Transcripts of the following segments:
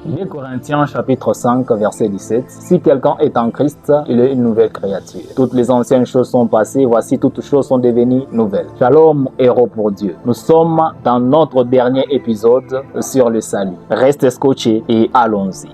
2 Corinthiens chapitre 5 verset 17. Si quelqu'un est en Christ, il est une nouvelle créature. Toutes les anciennes choses sont passées, voici toutes choses sont devenues nouvelles. Shalom, héros pour Dieu. Nous sommes dans notre dernier épisode sur le salut. Restez scotchés et allons-y.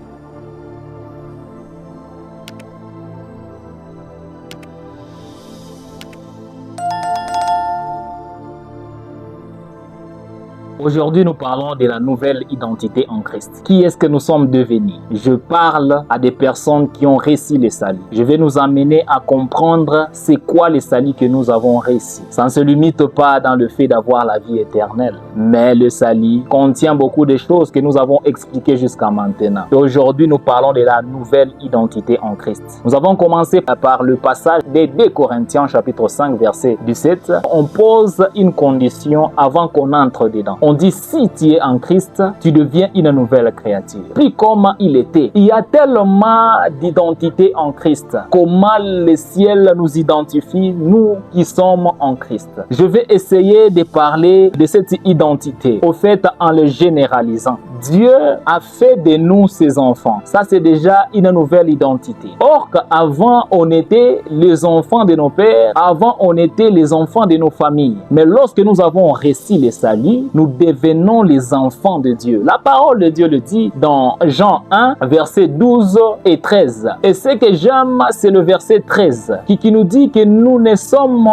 Aujourd'hui, nous parlons de la nouvelle identité en Christ. Qui est-ce que nous sommes devenus? Je parle à des personnes qui ont réussi le salut. Je vais nous amener à comprendre c'est quoi le salut que nous avons réussi. Ça ne se limite pas dans le fait d'avoir la vie éternelle. Mais le salut contient beaucoup de choses que nous avons expliquées jusqu'à maintenant. Et aujourd'hui, nous parlons de la nouvelle identité en Christ. Nous avons commencé par le passage des 2 Corinthiens chapitre 5 verset 17. On pose une condition avant qu'on entre dedans. On dit si tu es en Christ, tu deviens une nouvelle créature. Plus comme il était. Il y a tellement d'identité en Christ. Comment le ciel nous identifie, nous qui sommes en Christ. Je vais essayer de parler de cette identité, au fait en le généralisant. Dieu a fait de nous ses enfants. Ça, c'est déjà une nouvelle identité. Or, qu'avant, on était les enfants de nos pères. Avant, on était les enfants de nos familles. Mais lorsque nous avons reçu le salut, nous devenons les enfants de Dieu. La parole de Dieu le dit dans Jean 1, versets 12 et 13. Et ce que j'aime, c'est le verset 13, qui nous dit que nous ne sommes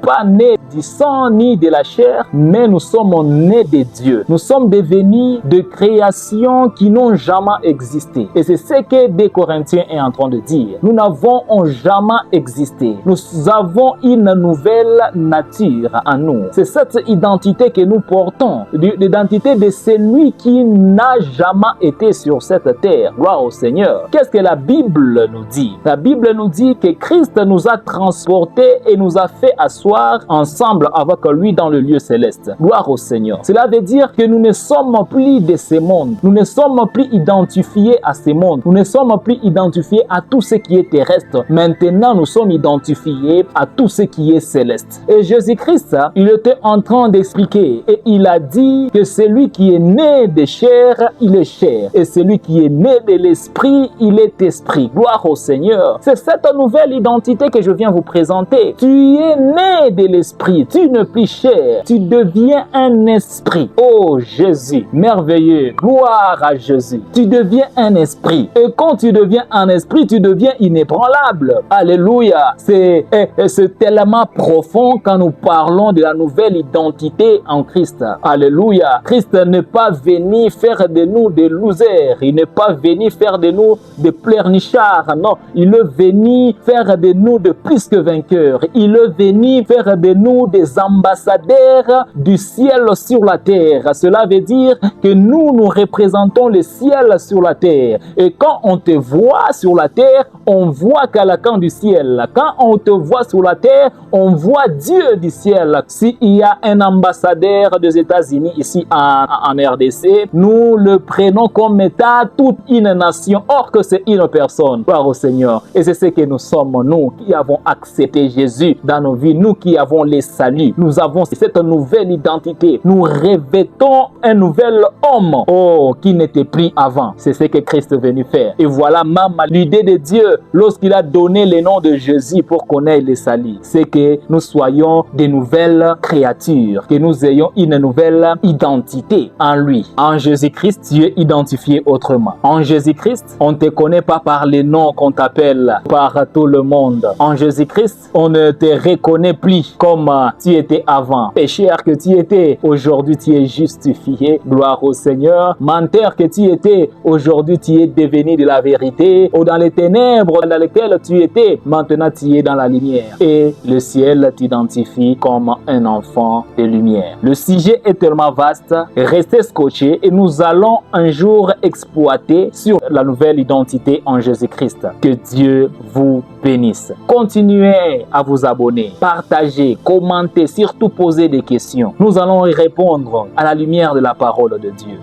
pas nés du sang ni de la chair, mais nous sommes nés de Dieu. Nous sommes devenus de créations qui n'ont jamais existé. Et c'est ce que 2 Corinthiens est en train de dire. Nous n'avons jamais existé. Nous avons une nouvelle nature en nous. C'est cette identité que nous portons. L'identité de celui qui n'a jamais été sur cette terre. Gloire au Seigneur. Qu'est-ce que la Bible nous dit? La Bible nous dit que Christ nous a transportés et nous a fait asseoir ensemble avec lui dans le lieu céleste. Gloire au Seigneur. Cela veut dire que nous ne sommes plus de ce monde. Nous ne sommes plus identifiés à ce monde. Nous ne sommes plus identifiés à tout ce qui est terrestre. Maintenant, nous sommes identifiés à tout ce qui est céleste. Et Jésus-Christ, il était en train d'expliquer et il a dit que celui qui est né de chair, il est chair. Et celui qui est né de l'esprit, il est esprit. Gloire au Seigneur. C'est cette nouvelle identité que je viens vous présenter. Tu es né de l'esprit. Tu n'es plus chair. Tu deviens un esprit. Oh Jésus, merveilleux. Gloire à Jésus. Tu deviens un esprit. Et quand tu deviens un esprit, tu deviens inébranlable. Alléluia. C'est tellement profond quand nous parlons de la nouvelle identité en Christ. Alléluia. Christ n'est pas venu faire de nous des losers. Il n'est pas venu faire de nous des pleurnichards. Non, il est venu faire de nous de plus que vainqueurs. Il est venu faire de nous des ambassadeurs du ciel sur la terre. Cela veut dire que nous représentons le ciel sur la terre. Et quand on te voit sur la terre, on voit quelqu'un du ciel. Quand on te voit sur la terre, on voit Dieu du ciel. S'il y a un ambassadeur des États-Unis ici en RDC, nous le prenons comme état toute une nation, or que c'est une personne. Gloire au Seigneur. Et c'est ce que nous sommes, nous qui avons accepté Jésus dans nos vies, nous qui avons les saluts. Nous avons cette nouvelle identité. Nous revêtons un nouvel homme, oh, qui n'était plus avant. C'est ce que Christ est venu faire. Et voilà même l'idée de Dieu lorsqu'il a donné le nom de Jésus pour connaître le salut. C'est que nous soyons de nouvelles créatures, que nous ayons une nouvelle identité en lui. En Jésus-Christ, tu es identifié autrement. En Jésus-Christ, on ne te connaît pas par les noms qu'on t'appelle par tout le monde. En Jésus-Christ, on ne te reconnaît plus comme tu étais avant. Pécheur que tu étais, aujourd'hui tu es justifié. Gloire au Seigneur. Menteur que tu étais, aujourd'hui tu es devenu de la vérité. Ou dans les ténèbres dans lesquelles tu étais, maintenant tu es dans la lumière. Et le ciel t'identifie comme un enfant de lumière. Le sujet est tellement vaste. Restez scotchés et nous allons un jour exploiter sur la nouvelle identité en Jésus-Christ. Que Dieu vous bénisse. Continuez à vous abonner, partagez, commentez, surtout posez des questions. Nous allons y répondre à la lumière de la parole de Dieu.